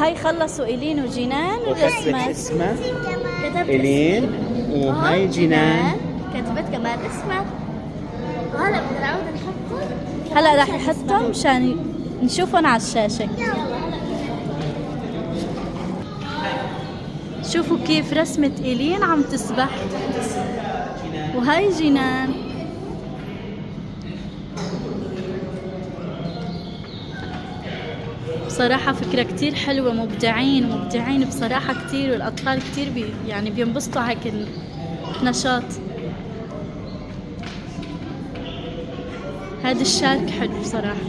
هاي خلصوا إيلين وجنان وكتبت الرسمة. اسمها كتبت إلين وهاي جنان. كتبت كمان اسمها. وهلا بدنا نعود نحطهم. هلا راح نحطهم مشان نشوفهم على الشاشة. شوفوا كيف رسمة إيلين عم تسبح، وهاي جنان. بصراحة فكرة كتير حلوة، مبدعين بصراحة كتير، والأطفال كتير يعني بينبسطوا هيك النشاط. هذا الشارك حلو بصراحة.